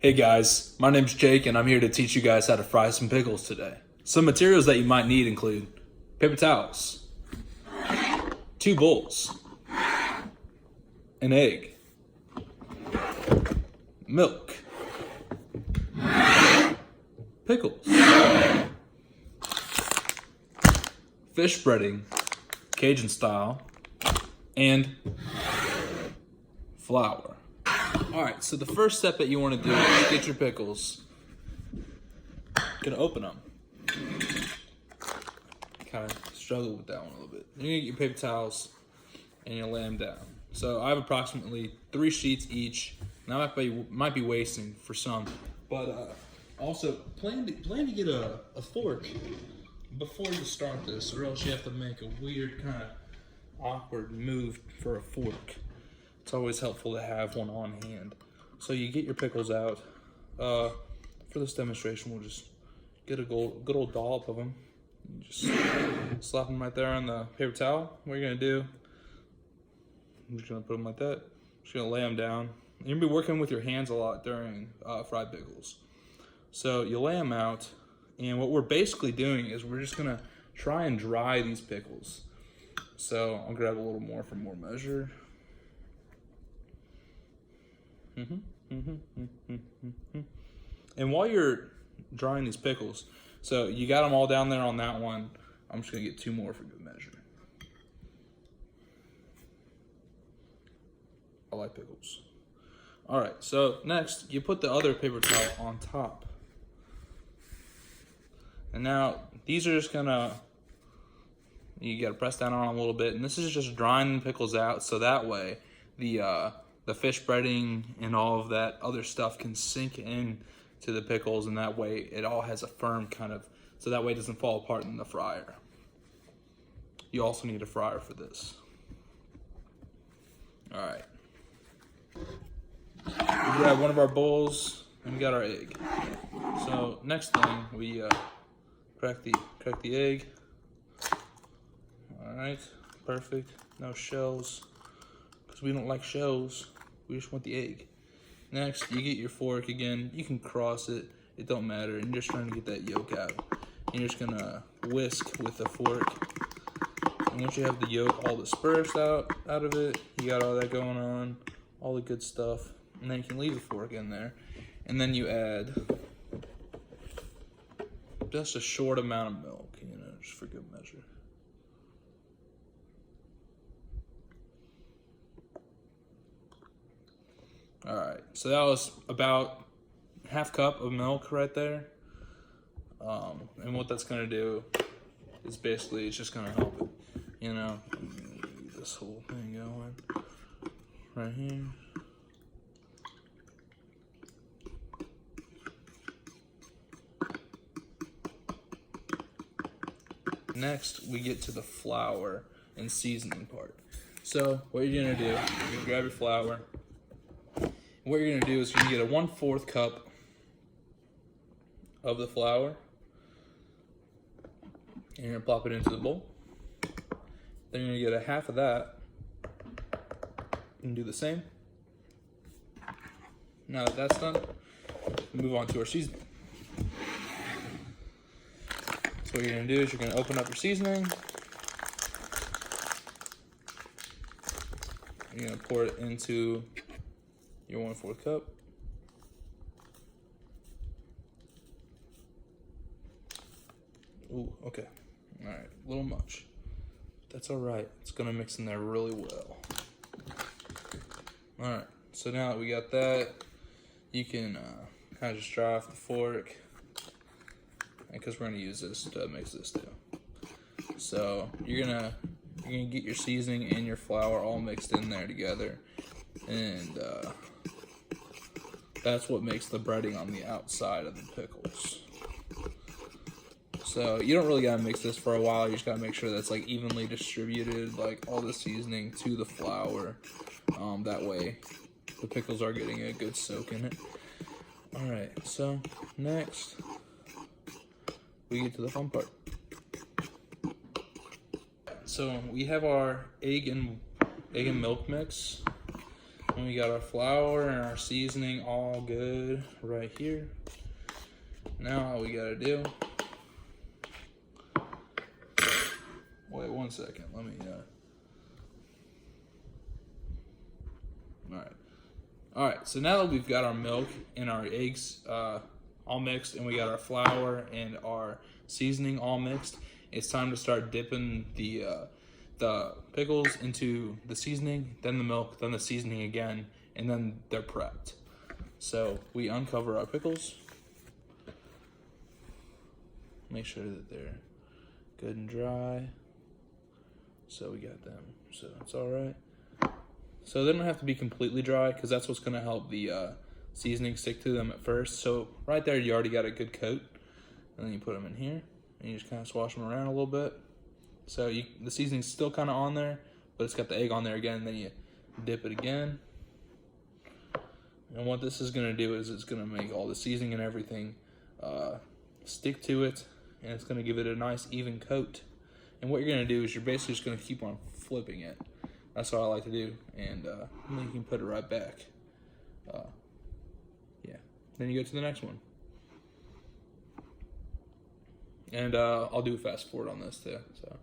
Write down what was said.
Hey guys, my name's Jake and I'm here to teach you guys how to fry some pickles today. Some materials that you might need include paper towels, 2 bowls, an egg, milk, pickles, fish breading, Cajun style, and flour. Alright, so the first step that you want to do is get your pickles. Gonna open them. Kind of struggle with that one a little bit. You're gonna get your paper towels and you lay them down. So I have approximately 3 sheets each. Now I might be wasting for some, but also plan to get a fork before you start this, or else you have to make a weird kind of awkward move for a fork. It's always helpful to have one on hand. So you get your pickles out. For this demonstration, we'll just get a good old dollop of them. You just slap them right there on the paper towel. What you're gonna do, I'm just gonna put them like that. Just gonna lay them down. You're gonna be working with your hands a lot during fried pickles. So you lay them out, and what we're basically doing is we're just gonna try and dry these pickles. So I'll grab a little more for more measure. And while you're drying these pickles, so you got them all down there on that one, I'm just gonna get 2 more for good measure. I like pickles. All right, so next you put the other paper towel on top. And now these are just gonna, you gotta press down on them a little bit, and this is just drying the pickles out so that way the fish breading and all of that other stuff can sink in to the pickles, and that way it all has a firm kind of, so that way it doesn't fall apart in the fryer. You also need a fryer for this. All right. We grab one of our bowls and we got our egg. So next thing, we crack the egg. All right, perfect. No shells, because we don't like shells. We just want the egg. Next, you get your fork again. You can cross it. It don't matter. And you're just trying to get that yolk out. And you're just gonna whisk with the fork. And once you have the yolk all dispersed out of it, you got all that going on, all the good stuff. And then you can leave the fork in there. And then you add just a short amount of milk, just for good measure. All right, so that was about ½ cup of milk right there. And what that's gonna do is basically it's just gonna help it, get this whole thing going right here. Next, we get to the flour and seasoning part. So what you're gonna do, you grab your flour. What you're gonna do is you're gonna get a 1/4 cup of the flour, and you're gonna plop it into the bowl. Then you're gonna get a half of that, and do the same. Now that that's done, move on to our seasoning. So what you're gonna do is you're gonna open up your seasoning. You're gonna pour it into your 1/4 cup. Ooh, okay. All right, a little much. That's all right. It's gonna mix in there really well. All right, so now that we got that, you can kind of just dry off the fork, because we're gonna use this to mix this too. So you're gonna get your seasoning and your flour all mixed in there together, and that's what makes the breading on the outside of the pickles. So you don't really gotta mix this for a while. You just gotta make sure that's like evenly distributed, like all the seasoning to the flour. That way the pickles are getting a good soak in it. All right, so next we get to the fun part. So we have our egg and milk mix. And we got our flour and our seasoning all good right here. Now all we gotta do, wait 1 second, let me, all right, so now that we've got our milk and our eggs all mixed, and we got our flour and our seasoning all mixed, it's time to start dipping the pickles into the seasoning, then the milk, then the seasoning again, and then they're prepped. So we uncover our pickles, make sure that they're good and dry. So we got them, so it's all right. So they don't have to be completely dry, because that's what's going to help the seasoning stick to them at first. So right there, you already got a good coat. And then you put them in here, and you just kind of swash them around a little bit. So the seasoning's still kind of on there, but it's got the egg on there again. Then you dip it again. And what this is going to do is it's going to make all the seasoning and everything stick to it, and it's going to give it a nice even coat. And what you're going to do is you're basically just going to keep on flipping it. That's what I like to do, and then you can put it right back. Yeah, then you go to the next one. And I'll do a fast forward on this too. So.